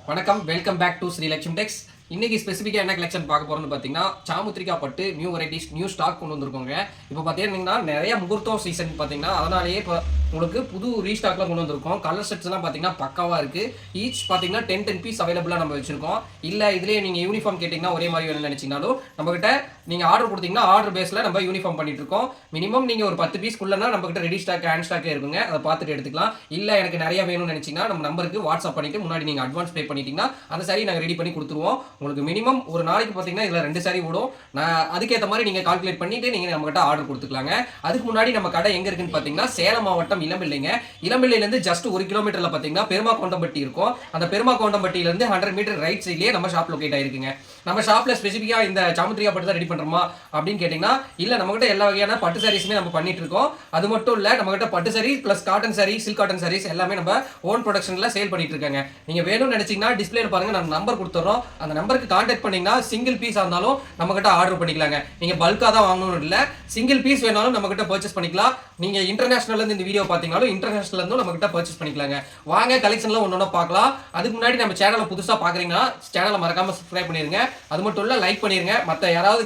வணக்கம், welcome back to Sri Lakshmi techs. இன்னைக்கு ஸ்பெசிஃபிக்காக என்ன கலெக்ஷன் பார்க்க போறோம்னு பார்த்தீங்கன்னா, சாமுத்திரிகா பட்டு நியூ வெரைட்டிஸ் நியூ ஸ்டாக் கொண்டு வந்திருக்கோங்க. இப்போ பார்த்தீங்கன்னா நிறைய முகூர்த்தம் சீசன் பார்த்தீங்கன்னா, அதனாலேயே இப்போ உங்களுக்கு புது ரீஸ்டாக்லாம் கொண்டு வந்திருக்கோம். கலர் செட்ஸ்லாம் பார்த்தீங்கன்னா பக்காவாக இருக்குது. ஈச் பார்த்தீங்கன்னா 10 பீஸ் அவைலபிளாக நம்ம வச்சிருக்கோம். இல்லை இதுலேயே நீங்கள் யூனிஃபார்ம் கேட்டிங்கன்னா ஒரே மாதிரி வேணும்னு நினச்சிங்கனாலும் நம்மகிட்ட நீங்கள் ஆர்டர் கொடுத்தீங்கன்னா ஆர்டர் பேஸில் நம்ம யூனிஃபார்ம் பண்ணிட்டு இருக்கோம். மினிமம் நீங்கள் ஒரு 10 பீஸ்க்குள்ளனா நம்மகிட்ட ரெடி ஸ்டாக் ஹேண்ட் ஸ்டாக்கே இருக்குங்க. அதை பார்த்துட்டு எடுத்துக்கலாம். இல்லை எனக்கு நிறைய வேணும்னு நினச்சிங்கன்னா நம்ம நம்பருக்கு வாட்ஸ்அப் பண்ணிட்டு முன்னாடி நீங்கள் அட்வான்ஸ் பே பண்ணிட்டீங்கன்னா அந்த சாரி நாங்கள் ரெடி பண்ணி கொடுத்துருவோம். உங்களுக்கு மினிமம் ஒரு நாளைக்கு பார்த்தீங்கன்னா இதில் 2 சாரி ஓடும். நான் அதுக்கேற்ற மாதிரி நீங்கள் கால்குலேட் பண்ணிட்டு நீங்கள் நம்மகிட்ட ஆர்டர் கொடுத்துக்கலாங்க. அதுக்கு முன்னாடி நம்ம கடை எங்கே இருக்குன்னு பார்த்தீங்கன்னா, சேலம் மாவட்டம் இளம்பிள்ளைங்க. இளம்பிள்ளையிலேருந்து ஜஸ்ட் 1 கிலோமீட்டரில் பார்த்தீங்கன்னா பெருமாக்கொண்டம்பட்டி இருக்கும். அந்த பெருமாக்கொண்டம்பட்டியிலேருந்து 100 மீட்டர் ரைட் சைட்லேயே நம்ம ஷாப் லொக்கேட் ஆயிருக்குங்க. நம்ம ஷாப்பில் ஸ்பெசிஃபிக்காக இந்த சாமுத்திரிகா பட்டு தான் ரெடி பண்ணுறோமா அப்படின்னு கேட்டிங்கன்னா, இல்லை நம்மகிட்ட எல்லா வகையான பட்டு சாரீஸுமே நம்ம பண்ணிட்டு இருக்கோம். அது மட்டும் இல்லை, நம்மகிட்ட பட்டு sari plus cotton sari, silk cotton saris எல்லாமே நம்ம ஓன் ப்ரொடக்ஷனில் சேல் பண்ணிட்டு இருக்காங்க. நீங்கள் வேணும்னு நினச்சிங்கன்னா டிஸ்பிளேல பாருங்கள், நம்ம நம்பர் கொடுத்துட்றோம். அந்த நம்பருக்கு கான்டாக்ட் பண்ணிங்கன்னா சிங்கிள் பீஸ் இருந்தாலும் நம்மகிட்ட ஆர்டர் பண்ணிக்கலாங்க. நீங்கள் பல்காக தான் வாங்கணும்னு இல்லை, சிங்கிள் பீஸ் வேணாலும் நம்மகிட்ட பர்ச்சேஸ் பண்ணிக்கலாம். நீங்கள் இன்டர்நேஷனல்லேருந்து இந்த வீடியோ பார்த்தீங்கன்னாலும் இன்டர்நேஷனல்லேருந்தும் நம்மகிட்ட பர்ச்சேஸ் பண்ணிக்கலாங்க. வாங்க கலெக்ஷன்லாம் ஒன்று பார்க்கலாம். அதுக்கு முன்னாடி நம்ம சேனலை புதுசாக பார்க்குறீங்கன்னா சேனலை மறக்காமல் சப்ஸ்கிரைப் பண்ணிடுங்க. அது மட்டும் இல்லை, லைக் பண்ணிடுங்க. மற்ற யாராவது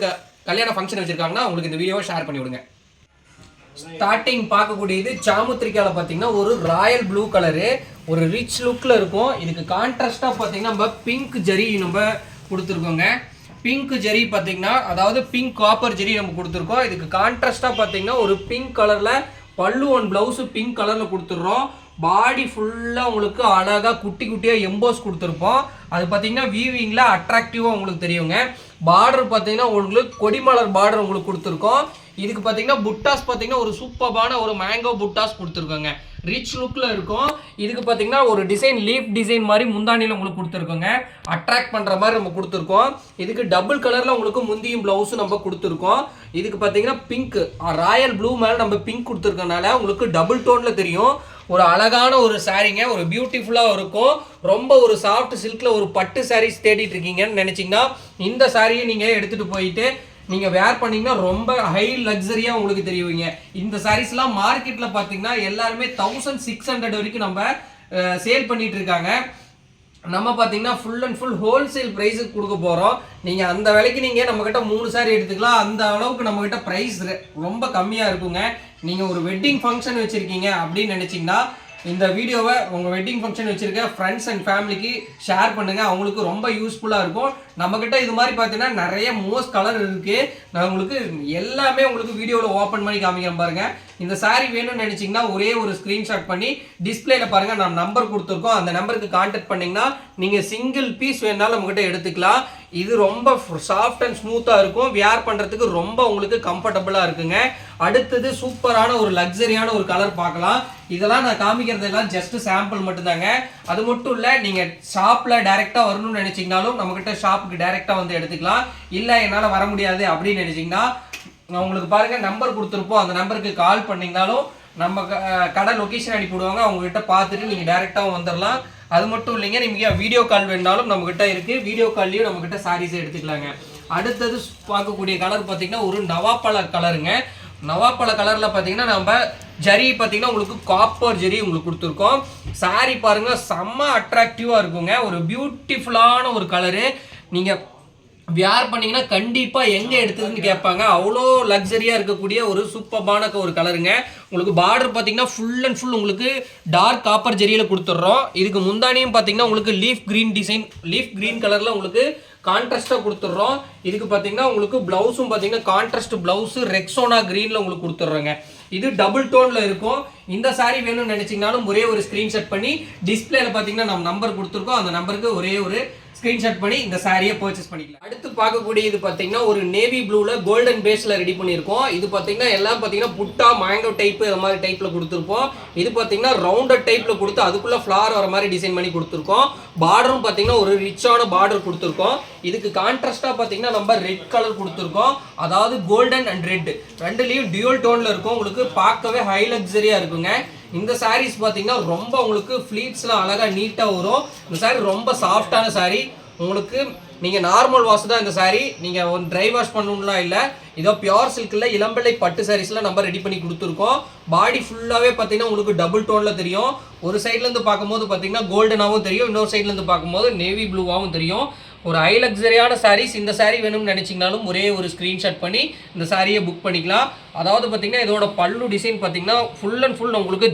கல்யாண ஃபங்க்ஷன் வச்சிருக்காங்கன்னா உங்களுக்கு இந்த வீடியோவை ஷேர் பண்ணி விடுங்க. ஸ்டார்டிங் பார்க்கக்கூடியது சாமுத்திரிக்கால பார்த்தீங்கன்னா ஒரு ராயல் ப்ளூ கலரு, ஒரு ரிச் லுக்கில் இருக்கும். இதுக்கு கான்ட்ராஸ்டாக பார்த்தீங்கன்னா நம்ம பிங்க் ஜரி நம்ம கொடுத்துருக்கோங்க. பிங்க் ஜெரி பார்த்தீங்கன்னா, அதாவது பிங்க் காப்பர் ஜெரி நம்ம கொடுத்துருக்கோம். இதுக்கு கான்ட்ராஸ்டாக பார்த்தீங்கன்னா ஒரு பிங்க் கலரில் பல்லு ஒன் ப்ளவுஸு பிங்க் கலரில் கொடுத்துட்றோம். பாடி ஃபுல்லாக உங்களுக்கு அழகாக குட்டி குட்டியாக எம்போஸ் கொடுத்துருப்போம். அது பார்த்தீங்கன்னா வீவிங்கில் அட்ராக்டிவாக உங்களுக்கு தெரியுங்க. பார்டர் பார்த்தீங்கன்னா உங்களுக்கு கொடிமலர் பார்டர் உங்களுக்கு கொடுத்துருக்கோம். இதுக்கு பார்த்தீங்கன்னா புட்டாஸ் பார்த்தீங்கன்னா ஒரு சூப்பரான ஒரு மேங்கோ புட்டாஸ் கொடுத்துருக்கோங்க. ரிச் லுக்கில் இருக்கும். இதுக்கு பார்த்தீங்கன்னா ஒரு டிசைன் லீஃப் டிசைன் மாதிரி முந்தானியில் உங்களுக்கு கொடுத்துருக்கோங்க. அட்ராக்ட் பண்ணுற மாதிரி நம்ம கொடுத்துருக்கோம். இதுக்கு டபுள் கலரில் உங்களுக்கு முந்தியும் ப்ளவுஸும் நம்ம கொடுத்துருக்கோம். இதுக்கு பார்த்தீங்கன்னா பிங்க் ராயல் ப்ளூ மேலே நம்ம பிங்க் கொடுத்துருக்கனால உங்களுக்கு டபுள் டோனில் தெரியும். ஒரு அழகான ஒரு சாரீங்க, ஒரு பியூட்டிஃபுல்லாக இருக்கும். ரொம்ப ஒரு சாஃப்ட் சில்கில் ஒரு பட்டு சாரீஸ் தேடிட்டு இருக்கீங்கன்னு நினச்சிங்கன்னா இந்த சாரியை நீங்கள் எடுத்துகிட்டு போயிட்டு நீங்கள் வேர் பண்ணிங்கன்னா ரொம்ப ஹை லக்ஸரியாக உங்களுக்கு தெரியுவீங்க. இந்த சாரீஸ்லாம் மார்க்கெட்டில் பார்த்தீங்கன்னா எல்லாருமே 1600 வரைக்கும் நம்ம சேல் பண்ணிட்டு இருக்காங்க. நம்ம பார்த்தீங்கன்னா ஃபுல் அண்ட் ஃபுல் ஹோல்சேல் ப்ரைஸுக்கு கொடுக்க போகிறோம். நீங்கள் அந்த விலைக்கு நீங்கள் நம்மக்கிட்ட 3 சாரி எடுத்துக்கலாம். அந்த அளவுக்கு நம்மக்கிட்ட ப்ரைஸ் ரொம்ப கம்மியாக இருக்குங்க. நீங்கள் ஒரு வெட்டிங் ஃபங்க்ஷன் வச்சுருக்கீங்க அப்படின்னு நினச்சிங்கன்னா இந்த வீடியோவை உங்கள் வெட்டிங் ஃபங்க்ஷன் வச்சுருக்க ஃப்ரெண்ட்ஸ் அண்ட் ஃபேமிலிக்கு ஷேர் பண்ணுங்கள். அவங்களுக்கு ரொம்ப யூஸ்ஃபுல்லாக இருக்கும். நம்மக்கிட்ட இது மாதிரி பார்த்தீங்கன்னா நிறைய மோஸ்ட் கலர் இருக்குது. நான் உங்களுக்கு எல்லாமே உங்களுக்கு வீடியோவில் ஓப்பன் பண்ணி காமிக்கிறேன் பாருங்கள். இந்த சாரீ வேணும்னு நினச்சிங்கன்னா ஒரே ஒரு ஸ்க்ரீன்ஷாட் பண்ணி டிஸ்பிளேல பாருங்கள், நான் நம்பர் கொடுத்துருக்கோம். அந்த நம்பருக்கு கான்டாக்ட் பண்ணிங்கன்னா நீங்கள் சிங்கிள் பீஸ் வேணாலும் நம்மக்கிட்ட எடுத்துக்கலாம். இது ரொம்ப சாஃப்ட் அண்ட் ஸ்மூத்தாக இருக்கும். வியர் பண்ணுறதுக்கு ரொம்ப உங்களுக்கு கம்ஃபர்டபுளாக இருக்குங்க. அடுத்தது சூப்பரான ஒரு லக்ஸரியான ஒரு கலர் பார்க்கலாம். இதெல்லாம் நான் காமிக்கிறதெல்லாம் ஜஸ்ட் சாம்பிள் மட்டும்தாங்க. அது மட்டும் இல்லை, நீங்கள் ஷாப்பில் டைரெக்டாக வரணும்னு நினச்சிங்கனாலும் நம்மக்கிட்ட ஷாப்புக்கு டைரெக்டாக வந்து எடுத்துக்கலாம். இல்லை என்னால் வர முடியாது அப்படின்னு நினச்சிங்கன்னா நான் உங்களுக்கு பாருங்கள் நம்பர் கொடுத்துருப்போம். அந்த நம்பருக்கு கால் பண்ணிங்கனாலும் நம்ம கடை லொக்கேஷன் அனுப்பிவிடுவாங்க. அவங்ககிட்ட பார்த்துட்டு நீங்கள் டைரெக்டாகவும் வந்துடலாம். அது மட்டும் இல்லைங்க, நீங்கள் வீடியோ கால் வேணாலும் நம்மக்கிட்ட இருக்குது. வீடியோ கால்லையும் நம்மக்கிட்ட சாரீஸை எடுத்துக்கலாங்க. அடுத்தது பார்க்கக்கூடிய கலர் பார்த்தீங்கன்னா ஒரு நவாப்பழ கலருங்க. நவாப்பழ கலரில் பார்த்தீங்கன்னா நம்ம ஜரி பார்த்தீங்கன்னா உங்களுக்கு காப்பர் ஜரி உங்களுக்கு கொடுத்துருக்கோம். சாரீ பாருங்கள் செம்ம அட்ராக்டிவாக இருக்குங்க. ஒரு பியூட்டிஃபுல்லான ஒரு கலரு. நீங்கள் வியர் பண்ணிங்கன்னா கண்டிப்பாக எங்கே எடுத்ததுன்னு கேட்பாங்க. அவ்வளோ லக்ஸரியாக இருக்கக்கூடிய ஒரு சூப்பரான ஒரு கலருங்க. உங்களுக்கு பார்டர் பார்த்தீங்கன்னா ஃபுல் அண்ட் ஃபுல் உங்களுக்கு டார்க் காப்பர் ஜெரியில் கொடுத்துட்றோம். இதுக்கு முந்தானியும் பார்த்தீங்கன்னா உங்களுக்கு leaf green design, leaf green கலரில் உங்களுக்கு கான்ட்ராஸ்டாக கொடுத்துட்றோம். இதுக்கு பார்த்தீங்கன்னா உங்களுக்கு ப்ளவுஸும் பார்த்தீங்கன்னா கான்ட்ராஸ்ட் ப்ளவுஸு ரெக்ஸோனா க்ரீனில் உங்களுக்கு கொடுத்துட்றோங்க. இது டபுள் டோனில் இருக்கும். இந்த சாரீ வேணும்னு நினச்சிங்கனாலும் ஒரே ஒரு ஸ்க்ரீன்ஷாட் பண்ணி டிஸ்பிளேல பார்த்தீங்கன்னா நம்ம நம்பர் கொடுத்துருக்கோம். அந்த நம்பருக்கு ஒரே ஒரு ஸ்க்ரீன்ஷாட் பண்ணி இந்த சாரியை பர்ச்சேஸ் பண்ணிக்கலாம். அடுத்து பார்க்கக்கூடிய இது பார்த்தீங்கன்னா ஒரு நேவி ப்ளூவில் கோல்டன் பேஸில் ரெடி பண்ணியிருக்கோம். இது பார்த்தீங்கன்னா எல்லாம் பார்த்தீங்கன்னா புட்டா மேங்கோ டைப்பு அது மாதிரி டைப்பில் கொடுத்துருப்போம். இது பார்த்தீங்கன்னா ரவுண்டட் டைப்பில் கொடுத்து அதுக்குள்ளே ஃப்ளார் வர மாதிரி டிசைன் பண்ணி கொடுத்துருக்கோம். பார்டரும் பார்த்தீங்கன்னா ஒரு ரிச்சான பார்டர் கொடுத்துருக்கோம். இதுக்கு கான்ட்ராஸ்டாக பார்த்தீங்கன்னா நம்ம ரெட் கலர் கொடுத்துருக்கோம். அதாவது கோல்டன் அண்ட் ரெட் ரெண்டுலேயும் டியூல் டோனில் இருக்கும். உங்களுக்கு பார்க்கவே ஹை லக்ஸரியாக இருக்குங்க. இந்த சாரீஸ் பார்த்தீங்கன்னா ரொம்ப உங்களுக்கு ஃப்ளீட்ஸ்லாம் அழகாக நீட்டாக வரும். இந்த சாரீ ரொம்ப சாஃப்டான சாரீ. உங்களுக்கு நீங்கள் நார்மல் வாஷ் தான் இந்த சாரீ, நீங்கள் ஒரு ட்ரை வாஷ் பண்ணணும்லாம் இல்லை. இதோ பியூர் சில்கில் இளம்பிள்ளை பட்டு சாரீஸ்லாம் நம்ம ரெடி பண்ணி கொடுத்துருக்கோம். பாடி ஃபுல்லாகவே பார்த்தீங்கன்னா உங்களுக்கு டபுள் டோனில் தெரியும். ஒரு சைட்லேருந்து பார்க்கும்போது பார்த்தீங்கன்னா கோல்டனாகவும் தெரியும், இன்னொரு சைட்லேருந்து பார்க்கும்போது நேவி ப்ளூவாகவும் தெரியும். ஒரு ஹை லக்ஸரியான சாரீஸ். இந்த சாரீ வேணும்னு நினச்சிங்கனாலும் ஒரே ஒரு ஸ்க்ரீன்ஷாட் பண்ணி இந்த சாரியை புக் பண்ணிக்கலாம். அதாவது பார்த்தீங்கன்னா இதோட பல்லு டிசைன் பார்த்தீங்கன்னா ஃபுல் அண்ட் ஃபுல் உங்களுக்கு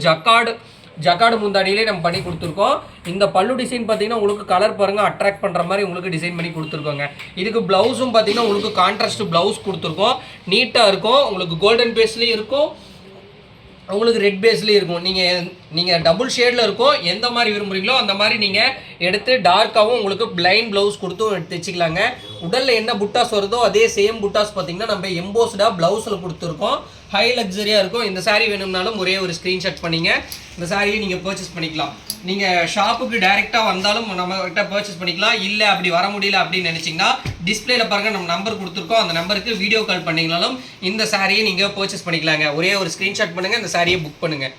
ஜக்காடு முந்தாடியிலே நம்ம பண்ணி கொடுத்துருக்கோம். இந்த பல்லு டிசைன் பார்த்தீங்கன்னா உங்களுக்கு கலர் பாருங்கள் அட்ராக்ட் பண்ணுற மாதிரி உங்களுக்கு டிசைன் பண்ணி கொடுத்துருக்கோங்க. இதுக்கு ப்ளவுஸும் பார்த்தீங்கன்னா உங்களுக்கு கான்ட்ராஸ்ட் ப்ளவுஸ் கொடுத்துருக்கோம். நீட்டாக இருக்கும், உங்களுக்கு கோல்டன் பேஸ்லேயும் இருக்கும், உங்களுக்கு ரெட் பேஸ்லேயும் இருக்கும். நீங்கள் டபுள் ஷேடில் இருக்கும், எந்த மாதிரி விரும்புகிறீங்களோ அந்த மாதிரி நீங்கள் எடுத்து டார்க்காகவும் உங்களுக்கு பிளைன் ப்ளவுஸ் கொடுத்தும் தைச்சிக்கலாங்க. உடலில் என்ன புட்டாஸ் வருதோ அதே சேம் புட்டாஸ் பார்த்தீங்கன்னா நம்ம எம்போஸ்டாக ப்ளவுஸில் கொடுத்துருக்கோம். ஹை லக்ஸரியாக இருக்கும். இந்த சாரீ வேணும்னாலும் ஒரே ஒரு ஸ்க்ரீன்ஷாட் பண்ணிங்க இந்த சாரியை நீங்கள் பர்ச்சேஸ் பண்ணிக்கலாம். நீங்கள் ஷாப்புக்கு டைரெக்டாக வந்தாலும் நம்மகிட்ட பர்ச்சேஸ் பண்ணிக்கலாம். இல்லை அப்படி வர முடியல அப்படின்னு நினச்சிங்கன்னா டிஸ்பிளேல பாருங்கள் நம்ம நம்பர் கொடுத்துருக்கோம், அந்த நம்பருக்கு வீடியோ கால் பண்ணிங்கனாலும் இந்த சாரியை நீங்கள் பர்ச்சேஸ் பண்ணிக்கலாங்க. ஒரே ஒரு ஸ்க்ரீன்ஷாட் பண்ணுங்கள், இந்த சாரியை புக் பண்ணுங்கள்.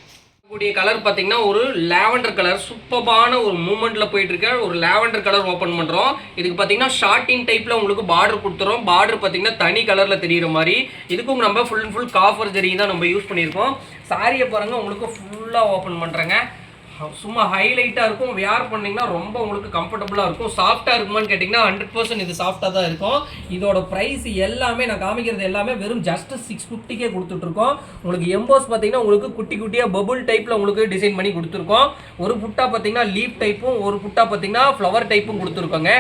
கூடிய கலர் பார்த்தீங்கன்னா ஒரு லாவெண்டர் கலர், சூப்பரான ஒரு மூமெண்ட்டில் போயிட்டு இருக்க ஒரு லாவெண்டர் கலர் ஓப்பன் பண்ணுறோம். இதுக்கு பார்த்தீங்கன்னா ஷார்ட்டின் டைப்பில் உங்களுக்கு பார்டர் கொடுத்துறோம். பார்டர் பார்த்தீங்கன்னா தனி கலரில் தெரிகிற மாதிரி. இதுக்கும் நம்ம full and full copper zari தான் நம்ம யூஸ் பண்ணியிருக்கோம். சாரியை பாருங்கள் உங்களுக்கு ஃபுல்லாக ஓப்பன் பண்ணுறேங்க. சும்மா ஹைலைட்டாக இருக்கும். வேர் பண்ணிங்கன்னா ரொம்ப உங்களுக்கு கம்ஃபர்டபுளாக இருக்கும். சாஃப்டாக இருக்குமான்னு கேட்டிங்கன்னா 100% இது சாஃப்டாக தான் இருக்கும். இதோட ப்ரைஸ் எல்லாமே நான் காமிக்கிறது எல்லாமே வெறும் ஜஸ்ட் 650 கொடுத்துட்ருக்கோம். உங்களுக்கு எம்போஸ் பார்த்தீங்கன்னா உங்களுக்கு குட்டி குட்டியாக பபுள் டைப்பில் உங்களுக்கு டிசைன் பண்ணி கொடுத்துருக்கோம். ஒரு புட்டா பார்த்தீங்கன்னா லீப் டைப்பும், ஒரு புட்டா பார்த்தீங்கன்னா ஃப்ளவர் டைப்பும் கொடுத்துருக்கோங்க.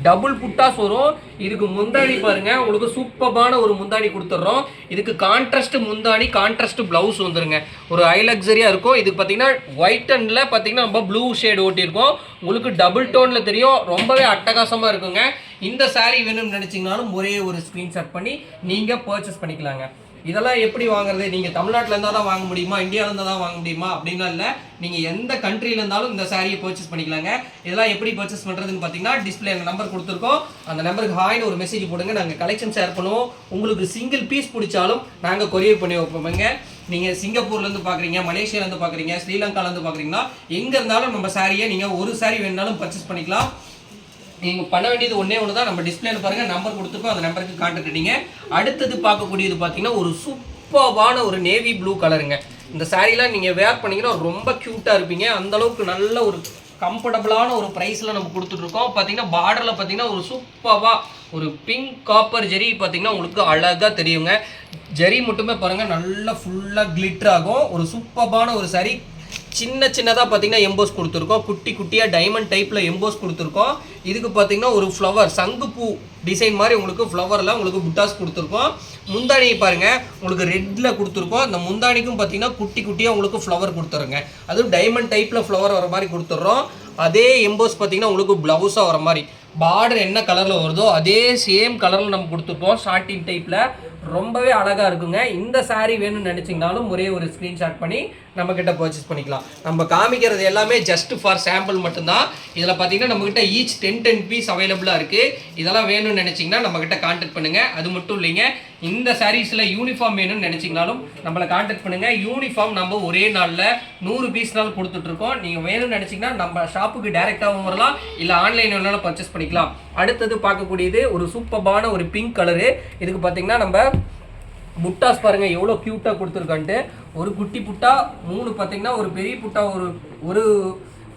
டபுள் புட்டாஸ் வரும். இதுக்கு முந்தாணி பாருங்கள் உங்களுக்கு சூப்பரான ஒரு முந்தாணி கொடுத்துட்றோம். இதுக்கு கான்ட்ராஸ்ட் முந்தாணி, கான்ட்ராஸ்ட் ப்ளவுஸ் வந்துருங்க. ஒரு ஹை லக்ஸரியாக இருக்கும். இதுக்கு பார்த்தீங்கன்னா ஒயிட் அண்டில் பார்த்தீங்கன்னா நம்ம ப்ளூ ஷேட் ஓட்டியிருக்கோம். உங்களுக்கு டபுள் டோனில் தெரியும், ரொம்பவே அட்டகாசமாக இருக்குங்க. இந்த சாரீ வேணும்னு நினச்சிங்கனாலும் ஒரே ஒரு ஸ்க்ரீன்ஷாட் பண்ணி நீங்கள் பர்ச்சேஸ் பண்ணிக்கலாங்க. இதெல்லாம் எப்படி வாங்குறது? நீங்கள் தமிழ்நாட்டில் இருந்தால் தான் வாங்க முடியுமா, இந்தியாவில் இருந்தால் தான் வாங்க முடியுமா அப்படின்னா இல்லை, நீங்கள் எந்த கண்ட்ரியில் இருந்தாலும் இந்த சாரியை பர்ச்சேஸ் பண்ணிக்கலாங்க. இதெல்லாம் எப்படி பர்ச்சேஸ் பண்ணுறதுன்னு பார்த்தீங்கன்னா டிஸ்பிளே நம்பர் கொடுத்துருக்கோம், அந்த நம்பருக்கு ஹாய்னு ஒரு மெசேஜ் போடுங்க, நாங்கள் கலெக்ஷன் ஷேர் பண்ணுவோம். உங்களுக்கு சிங்கிள் பீஸ் பிடிச்சாலும் நாங்கள் கொரியர் பண்ணி வைப்போங்க. நீங்கள் சிங்கப்பூர்லேருந்து பார்க்குறீங்க, மலேசியாவிலேருந்து பார்க்குறீங்க, ஸ்ரீலங்காலேருந்து பார்க்குறீங்கன்னா எங்கே இருந்தாலும் நம்ம சாரியை நீங்கள் ஒரு சாரி வேணுனாலும் பர்ச்சேஸ் பண்ணிக்கலாம். நீங்கள் பண்ண வேண்டியது ஒன்றே ஒன்று தான், நம்ம டிஸ்பிளேல பாருங்கள் நம்பர் கொடுத்துருக்கோம், அந்த நம்பருக்கு கான்டாக்ட் பண்ணிங்க. அடுத்தது பார்க்கக்கூடியது பார்த்தீங்கன்னா ஒரு சூப்பரான ஒரு நேவி ப்ளூ கலருங்க. இந்த சாரீலாம் நீங்கள் வேர் பண்ணிங்கன்னா ரொம்ப க்யூட்டாக இருப்பீங்க. அந்தளவுக்கு நல்ல ஒரு கம்ஃபர்டபுளான ஒரு ப்ரைஸில் நம்ம கொடுத்துட்ருக்கோம். பார்த்தீங்கன்னா பார்டரில் பார்த்தீங்கன்னா ஒரு சூப்பராக ஒரு பிங்க் காப்பர் ஜெரி பார்த்தீங்கன்னா உங்களுக்கு அழகாக தெரியுங்க. ஜெரி மட்டுமே பாருங்கள் நல்லா ஃபுல்லாக கிளிட்டர் ஆகும். ஒரு சூப்பரான ஒரு சாரீ. சின்னதாக பார்த்தீங்கன்னா எம்போஸ் கொடுத்துருக்கோம். குட்டி குட்டியாக டைமண்ட் டைப்பில் எம்போஸ் கொடுத்துருக்கோம். இதுக்கு பார்த்தீங்கன்னா ஒரு ஃப்ளவர் சங்குப்பூ டிசைன் மாதிரி உங்களுக்கு ஃப்ளவரில் உங்களுக்கு புட்டாஸ் கொடுத்துருக்கோம். முந்தானியை பாருங்கள் உங்களுக்கு ரெட்டில் கொடுத்துருக்கோம். அந்த முந்தானிக்கும் பார்த்தீங்கன்னா குட்டி குட்டியாக உங்களுக்கு ஃப்ளவர் கொடுத்துருங்க. அதுவும் டைமண்ட் டைப்பில் ஃப்ளவர் வர மாதிரி கொடுத்துட்றோம். அதே எம்போஸ் பார்த்தீங்கன்னா உங்களுக்கு ப்ளவுஸாக வர மாதிரி. பார்டர் என்ன கலரில் வருதோ அதே சேம் கலரில் நம்ம கொடுத்துருக்கோம். ஷார்ட்டின் டைப்பில் ரொம்பவே அழகாக இருக்குங்க. இந்த சாரீ வேணும்னு நினச்சிங்கனாலும் ஒரே ஒரு ஸ்க்ரீன்ஷாட் பண்ணி நம்மக்கிட்ட பர்ச்சேஸ் பண்ணிக்கலாம். நம்ம காமிக்கிறது எல்லாமே ஜஸ்ட் ஃபார் சாம்பிள் மட்டும்தான். இதில் பார்த்தீங்கன்னா நம்மக்கிட்ட ஈச் 10 பீஸ் அவைலபிளாக இருக்குது. இதெல்லாம் வேணும்னு நினச்சிங்கன்னா நம்மக்கிட்ட கான்டாக்ட் பண்ணுங்கள். அது மட்டும் இல்லைங்க, இந்த சாரீஸில் யூனிஃபார்ம் வேணும்னு நினச்சிங்கனாலும் நம்மளை கான்டாக்ட் பண்ணுங்கள். யூனிஃபார்ம் நம்ம ஒரே நாளில் 100 பீஸ்னாலும் கொடுத்துட்ருக்கோம். நீங்கள் வேணும்னு நினச்சிங்கன்னா நம்ம ஷாப்புக்கு டைரெக்டாகவும் வரலாம், இல்லை ஆன்லைன் வேணாலும் பர்ச்சேஸ் பண்ணிக்கலாம். அடுத்தது பார்க்கக்கூடியது ஒரு சூப்பரான ஒரு பிங்க் கலரு. இதுக்கு பார்த்தீங்கன்னா நம்ம புட்டாஸ் பாருங்கள் எவ்வளோ க்யூட்டாக கொடுத்துருக்கான்ட்டு. ஒரு குட்டி புட்டா 3 பார்த்தீங்கன்னா ஒரு பெரிய புட்டா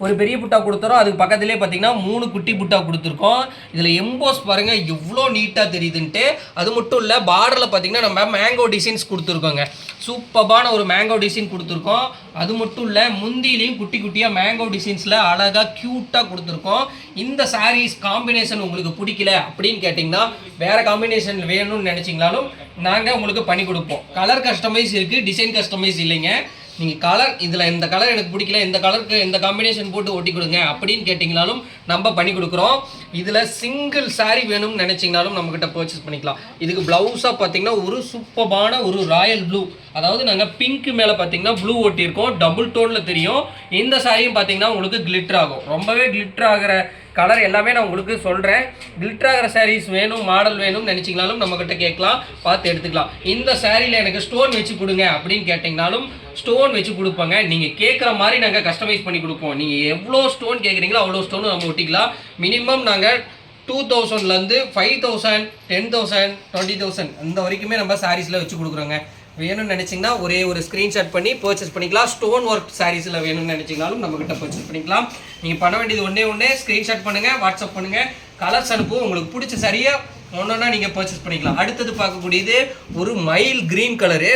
ஒரு பெரிய புட்டா கொடுத்துறோம். அதுக்கு பக்கத்துலேயே பார்த்தீங்கன்னா 3 குட்டி புட்டா கொடுத்துருக்கோம். இதில் எம்போஸ் பாருங்கள் எவ்வளோ நீட்டாக தெரியுதுன்ட்டு. அது மட்டும் இல்லை பார்டரில் பார்த்தீங்கன்னா நம்ம மேங்கோ டிசைன்ஸ் கொடுத்துருக்கோங்க. சூப்பரான ஒரு மேங்கோ டிசைன் கொடுத்துருக்கோம். அது மட்டும் இல்லை முந்திலையும் குட்டி குட்டியாக மேங்கோ டிசைன்ஸில் அழகாக க்யூட்டாக கொடுத்துருக்கோம். இந்த சாரீஸ் காம்பினேஷன் உங்களுக்கு பிடிக்கல அப்படின்னு கேட்டிங்கன்னா வேறு காம்பினேஷன் வேணும்னு நினச்சிங்கனாலும் நாங்கள் உங்களுக்கு பண்ணி கொடுப்போம். கலர் கஸ்டமைஸ் இருக்குது, டிசைன் கஸ்டமைஸ் இல்லைங்க. நீங்கள் கலர் இதில் இந்த கலர் எனக்கு பிடிக்கல, இந்த கலருக்கு இந்த காம்பினேஷன் போட்டு ஒட்டி கொடுங்க அப்படின்னு கேட்டிங்கனாலும் நம்ம பண்ணி கொடுக்குறோம். இதில் சிங்கிள் சாரீ வேணும்னு நினச்சிங்கனாலும் நம்மக்கிட்ட பர்ச்சேஸ் பண்ணிக்கலாம். இதுக்கு ப்ளவுஸாக பார்த்தீங்கன்னா ஒரு சூப்பரான ஒரு ராயல் ப்ளூ, அதாவது நாங்கள் பிங்க்கு மேலே பார்த்தீங்கன்னா ப்ளூ ஒட்டியிருக்கோம். டபுள் டோனில் தெரியும். இந்த சாரியும் பார்த்தீங்கன்னா உங்களுக்கு கிளிட்டர் ஆகும். ரொம்பவே கிளிட்டர் ஆகிற கலர் எல்லாமே நான் உங்களுக்கு சொல்கிறேன். கிளிட்டர் ஆகிற சாரீஸ் வேணும், மாடல் வேணும்னு நினச்சிங்கனாலும் நம்மக்கிட்ட கேட்கலாம், பார்த்து எடுத்துக்கலாம். இந்த சாரியில் எனக்கு ஸ்டோன் வச்சு கொடுங்க அப்படின்னு கேட்டிங்கனாலும் ஸ்டோன் வச்சு கொடுப்பாங்க. நீங்கள் கேட்குற மாதிரி நாங்கள் கஸ்டமைஸ் பண்ணி கொடுப்போம். நீங்கள் எவ்வளோ ஸ்டோன் கேட்குறீங்களோ அவ்வளோ ஸ்டோனும் நம்ம ஒட்டிக்கலாம். மினிமம் நாங்கள் 2000லேருந்து 5000, 10,000, 20,000 அந்த வரைக்குமே நம்ம சாரீஸில் வச்சு கொடுக்குறோங்க. வேணும்னு நினச்சிங்கன்னா ஒரே ஒரு ஸ்க்ரீன்ஷாட் பண்ணி பர்ச்சேஸ் பண்ணிக்கலாம். ஸ்டோன் ஒர்க் சாரீஸில் வேணும்னு நினச்சிங்கனாலும் நம்மக்கிட்ட பர்ச்சேஸ் பண்ணிக்கலாம். நீங்கள் பண்ண வேண்டியது ஒன்றே ஸ்க்ரீன்ஷாட் பண்ணுங்கள், வாட்ஸ்அப் பண்ணுங்கள், கலர்ஸ் அனுப்பும். உங்களுக்கு பிடிச்ச சரியா ஒன்றா நீங்கள் பர்ச்சேஸ் பண்ணிக்கலாம். அடுத்தது பார்க்கக்கூடியது ஒரு மைல் க்ரீன் கலரு,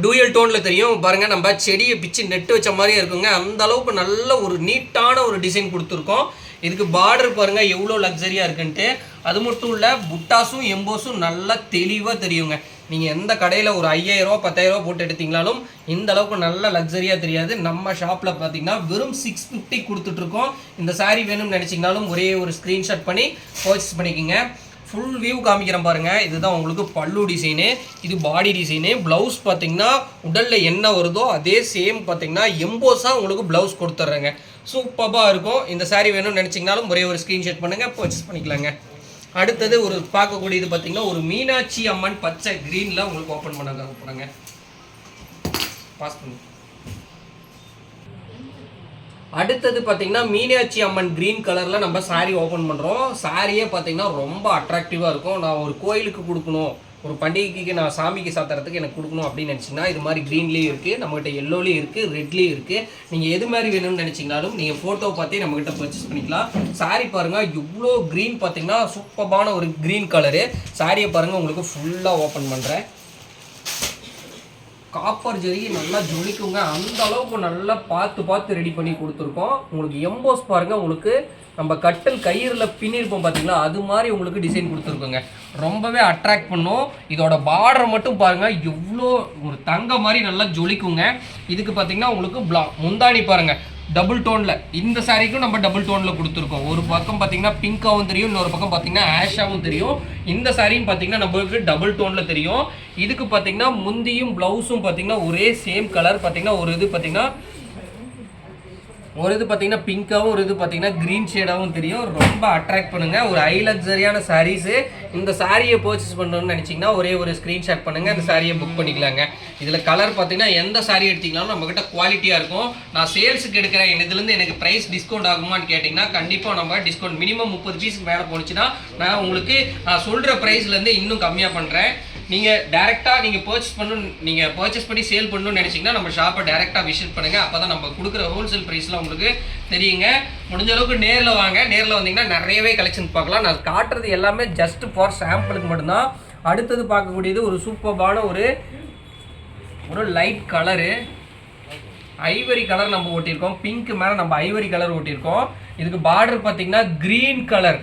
டூயல் டோனில் தெரியும் பாருங்கள். நம்ம செடியை பிச்சு நெட்டு வச்ச மாதிரியே இருக்குங்க. அந்த அளவுக்கு நல்ல ஒரு நீட்டான ஒரு டிசைன் கொடுத்துருக்கோம். இதுக்கு பார்டர் பாருங்கள் எவ்வளோ லக்ஸரியாக இருக்குன்ட்டு. அது மட்டும் இல்லை, புட்டாஸும் எம்போஸும் நல்லா தெளிவாக தெரியுங்க. நீங்கள் எந்த கடையில் ஒரு 5,000 10,000 போட்டு எடுத்தீங்களாலும் இந்த அளவுக்கு நல்ல லக்ஸரியாக தெரியாது. நம்ம ஷாப்பில் பார்த்தீங்கன்னா வெறும் 650 கொடுத்துட்ருக்கோம். இந்த சாரீ வேணும்னு நினச்சிங்கனாலும் ஒரே ஒரு ஸ்க்ரீன்ஷாட் பண்ணி பர்ச்சேஸ் பண்ணிக்கோங்க. ஃபுல் வியூ காமிக்கிறேன் பாருங்கள். இதுதான் உங்களுக்கு பல்லு டிசைனு, இது பாடி டிசைனு. ப்ளவுஸ் பார்த்தீங்கன்னா உடலில் என்ன வருதோ அதே சேம் பார்த்தீங்கன்னா எம்போஸாக உங்களுக்கு ப்ளவுஸ் கொடுத்துட்றேங்க. சூப்பராக இருக்கும். இந்த சாரீ வேணும்னு நினச்சிங்கனாலும் ஒரே ஒரு ஸ்க்ரீன்ஷாட் பண்ணுங்கள், பர்ச்சேஸ் பண்ணிக்கலாங்க. அடுத்தது ஒரு பார்க்கக்கூடியது பார்த்தீங்கன்னா ஒரு மீனாட்சி அம்மன் பச்சை க்ரீனில் உங்களுக்கு ஓப்பன் பண்ணாங்க. பாஸ் பண்ணி அடுத்தது பார்த்தீங்கன்னா மீனாட்சி அம்மன் க்ரீன் கலரில் நம்ம சாரீ ஓப்பன் பண்ணுறோம். சாரியே பார்த்தீங்கன்னா ரொம்ப அட்ராக்டிவாக இருக்கும். நான் ஒரு கோயிலுக்கு கொடுக்கணும், ஒரு பண்டிகைக்கு நான் சாமிக்கு சாத்துறதுக்கு எனக்கு கொடுக்கணும் அப்படின்னு நினச்சிங்கன்னா இது மாதிரி க்ரீன்லேயும் இருக்குது, நம்மகிட்ட எல்லோலேயும் இருக்குது, ரெட்லேயும் இருக்குது. நீங்கள் எது மாதிரி வேணும்னு நினச்சிங்கனாலும் நீங்கள் ஃபோட்டோ பார்த்தே நம்மகிட்ட பர்ச்சேஸ் பண்ணிக்கலாம். சாரீ பாருங்கள் இவ்வளோ க்ரீன் பார்த்தீங்கன்னா சூப்பரான ஒரு க்ரீன் கலரு. சாரியை பாருங்கள் உங்களுக்கு ஃபுல்லாக ஓப்பன் பண்ணுறேன். காப்பர் ஜெரி நல்லா ஜொலிக்குங்க. அந்த அளவுக்கு நல்லா பார்த்து ரெடி பண்ணி கொடுத்துருக்கோம். உங்களுக்கு எம்போஸ் பாருங்கள், உங்களுக்கு நம்ம கட்டல் கயிறில் பின்னிருப்போம் பார்த்தீங்களா, அது மாதிரி உங்களுக்கு டிசைன் கொடுத்துருக்கோங்க. ரொம்பவே அட்ராக்ட் பண்ணும். இதோட பார்டர் மட்டும் பாருங்கள் எவ்வளோ ஒரு தங்க மாதிரி நல்லா ஜொலிக்குங்க. இதுக்கு பார்த்தீங்கன்னா உங்களுக்கு முந்தாணி பாருங்கள் டபுள் டோனில். இந்த சாரீக்கும் நம்ம டபுள் டோனில் கொடுத்துருக்கோம். ஒரு பக்கம் பார்த்தீங்கன்னா பிங்காகவும் தெரியும், இன்னொரு பக்கம் பார்த்தீங்கன்னா ஆஷாகவும் தெரியும். இந்த சாரியும் பார்த்தீங்கன்னா நம்மளுக்கு டபுள் டோனில் தெரியும். இதுக்கு பார்த்தீங்கன்னா முந்தியும் ப்ளவுஸும் பார்த்தீங்கன்னா ஒரே சேம் கலர். பார்த்தீங்கன்னா ஒரு இது பார்த்தீங்கன்னா பிங்காகவும், ஒரு இது பார்த்தீங்கன்னா க்ரீன் ஷேடாகவும் தெரியும். ரொம்ப அட்ராக்ட் பண்ணுங்கள். ஒரு ஹை லக்ஸரியான சாரீஸு. இந்த சாரியை பர்ச்சேஸ் பண்ணணும்னு நினச்சிங்கன்னா ஒரே ஒரு ஸ்க்ரீன்ஷாட் பண்ணுங்கள், இந்த சாரியை புக் பண்ணிக்கலாங்க. இதில் கலர் பார்த்தீங்கன்னா எந்த சாரீ எடுத்திங்கனாலும் நம்மக்கிட்ட குவாலிட்டியாக இருக்கும். நான் சேல்ஸுக்கு எடுக்கிறேன், இதுலேருந்து எனக்கு ப்ரைஸ் டிஸ்கவுண்ட் ஆகுமான்னு கேட்டிங்கன்னா கண்டிப்பாக நம்ம டிஸ்கவுண்ட் மினிமம் 30 பீஸுக்கு மேலே போணுச்சுன்னா நான் உங்களுக்கு சொல்கிற ப்ரைஸ்லேருந்து இன்னும் கம்மியாக பண்ணுறேன். நீங்கள் டேரெக்டாக நீங்கள் பர்ச்சேஸ் பண்ணி சேல் பண்ணணும்னு நினச்சிங்கன்னா நம்ம ஷாப்பை டேரெக்டாக விசிட் பண்ணுங்கள். அப்போ தான் நம்ம கொடுக்குற ஹோல்சேல் ப்ரைஸ்லாம் உங்களுக்கு தெரியுங்க. முடிஞ்ச அளவுக்கு நேரில் வாங்க. நேரில் வந்தீங்கன்னா நிறையவே கலெக்ஷன் பார்க்கலாம். நான் காட்டுறது எல்லாமே ஜஸ்ட் ஃபார் சாம்பிளுக்கு மட்டும்தான். அடுத்தது பார்க்கக்கூடியது ஒரு சூப்பரான ஒரு லைட் கலரு, ஐவரி கலர் நம்ம ஓட்டியிருக்கோம். பிங்க் மேலே நம்ம ஐவரி கலர் ஓட்டியிருக்கோம். இதுக்கு பார்டர் பார்த்தீங்கன்னா க்ரீன் கலர்.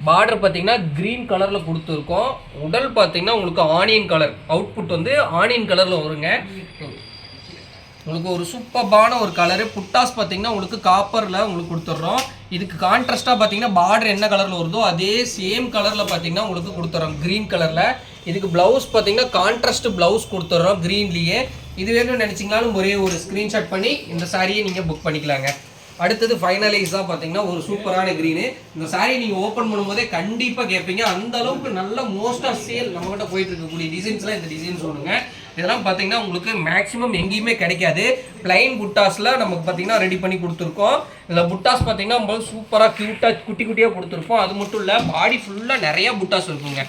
பார்டர் பார்த்தீங்கன்னா க்ரீன் கலரில் கொடுத்துருக்கோம். உடல் பார்த்தீங்கன்னா உங்களுக்கு ஆனியன் கலர். அவுட்புட் வந்து ஆனியன் கலரில் வருங்க. உங்களுக்கு ஒரு சூப்பரான ஒரு கலரு. புட்டாஸ் பார்த்தீங்கன்னா உங்களுக்கு காப்பரில் உங்களுக்கு கொடுத்துட்றோம். இதுக்கு கான்ட்ராஸ்ட்டாக பார்த்தீங்கன்னா பார்டர் என்ன கலரில் வருதோ அதே சேம் கலரில் பார்த்தீங்கன்னா உங்களுக்கு கொடுத்துட்றோம் க்ரீன் கலரில். இதுக்கு ப்ளவுஸ் பார்த்தீங்கன்னா கான்ட்ராஸ்ட் ப்ளவுஸ் கொடுத்துட்றோம் க்ரீன்லேயே. இது வேணும்னு நினச்சிங்கனாலும் ஒரே ஒரு ஸ்க்ரீன்ஷாட் பண்ணி இந்த சாரியை நீங்கள் புக் பண்ணிக்கலாங்க. அடுத்தது ஃபைனலைஸாக பார்த்தீங்கன்னா ஒரு சூப்பரான க்ரீனு. இந்த சாரீ நீங்கள் ஓப்பன் பண்ணும்போதே கண்டிப்பாக கேட்பீங்க. அந்த அளவுக்கு நல்ல மோஸ்ட் ஆஃப் சேல் நம்மகிட்ட போயிட்டு இருக்கக்கூடிய டிசைன்ஸ்லாம் இந்த டிசைன் சொல்லுங்க. இதெல்லாம் பார்த்தீங்கன்னா உங்களுக்கு மேக்ஸிமம் எங்கேயுமே கிடைக்காது. பிளைன் புட்டாஸில் நமக்கு பார்த்தீங்கன்னா ரெடி பண்ணி கொடுத்துருக்கோம். இதில் புட்டாஸ் பார்த்தீங்கன்னா நம்ம சூப்பராக க்யூட்டாக குட்டியாக கொடுத்துருக்கோம். அது மட்டும் இல்லை, பாடி ஃபுல்லாக நிறையா புட்டாஸ் இருக்குங்க.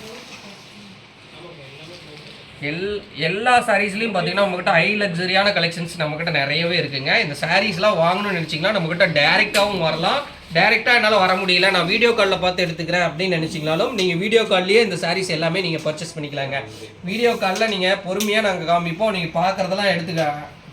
எல்லா சாரீஸ்லையும் பார்த்தீங்கன்னா நம்மக்கிட்ட ஹை லக்ஸரியான கலெக்ஷன்ஸ் நம்மக்கிட்ட நிறையவே இருக்குங்க. இந்த சாரீஸ்லாம் வாங்கணும்னு நினச்சிங்கன்னா நம்மக்கிட்ட டேரெக்டாகவும் வரலாம். டேரெக்டாக என்னால் வர முடியல, நான் வீடியோ காலில் பார்த்து எடுத்துக்கிறேன் அப்படின்னு நினச்சிங்கனாலும் நீங்கள் வீடியோ கால்லேயே இந்த சாரீஸ் எல்லாமே நீங்கள் பர்ச்சேஸ் பண்ணிக்கலாங்க. வீடியோ காலில் நீங்கள் பொறுமையாக நாங்கள் காமிப்போம். நீங்கள்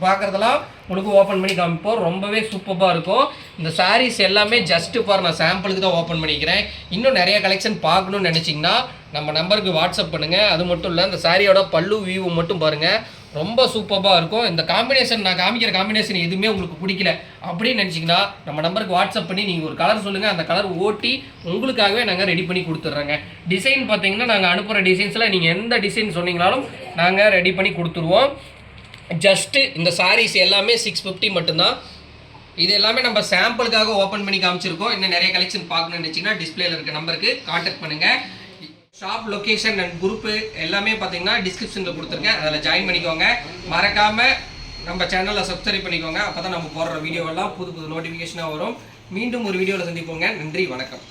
பார்க்குறதெல்லாம் உங்களுக்கு ஓப்பன் பண்ணி காமிப்போம். ரொம்பவே சூப்பராக இருக்கும். இந்த சாரீஸ் எல்லாமே ஜஸ்ட்டு ஃபார் நான் சாம்பிளுக்கு தான் ஓப்பன் பண்ணிக்கிறேன். இன்னும் நிறைய கலெக்ஷன் பார்க்கணுன்னு நினச்சிங்கன்னா நம்ம நம்பருக்கு வாட்ஸ்அப் பண்ணுங்கள். அது மட்டும் இல்லை, இந்த சாரியோட பல்லு வியூ மட்டும் பாருங்கள், ரொம்ப சூப்பராக இருக்கும். இந்த காம்பினேஷன் நான் காமிக்கிற காம்பினேஷன் எதுவுமே உங்களுக்கு பிடிக்கல அப்படின்னு நினச்சிங்கன்னா நம்ம நம்பருக்கு வாட்ஸ்அப் பண்ணி நீங்கள் ஒரு கலர் சொல்லுங்கள், அந்த கலர் ஓட்டி உங்களுக்காகவே நாங்கள் ரெடி பண்ணி கொடுத்துட்றோங்க. டிசைன் பார்த்தீங்கன்னா நாங்கள் அனுப்புகிற டிசைன்ஸில் நீங்கள் எந்த டிசைன் சொன்னீங்கனாலும் நாங்கள் ரெடி பண்ணி கொடுத்துருவோம். ஜஸ்ட்டு இந்த சாரீஸ் எல்லாமே 650 மட்டும்தான். இது எல்லாமே நம்ம சாம்பிளுக்காக ஓப்பன் பண்ணி காமிச்சிருக்கோம். இன்னும் நிறைய கலெக்ஷன் பார்க்கணும்னு நினச்சிங்கன்னா டிஸ்பிளேல இருக்க நம்பருக்கு கான்டாக்ட் பண்ணுங்கள். ஷாப் லொக்கேஷன் அண்ட் குரூப்பு எல்லாமே பார்த்தீங்கன்னா டிஸ்கிரிப்ஷனில் கொடுத்துருக்கேன், அதில் ஜாயின் பண்ணிக்கோங்க. மறக்காமல் நம்ம சேனலை சப்ஸ்கிரைப் பண்ணிக்கோங்க. அப்போ தான் நம்ம போடுற வீடியோவெல்லாம் புது நோட்டிஃபிகேஷனாக வரும். மீண்டும் ஒரு வீடியோவில் சந்திப்போங்க. நன்றி, வணக்கம்.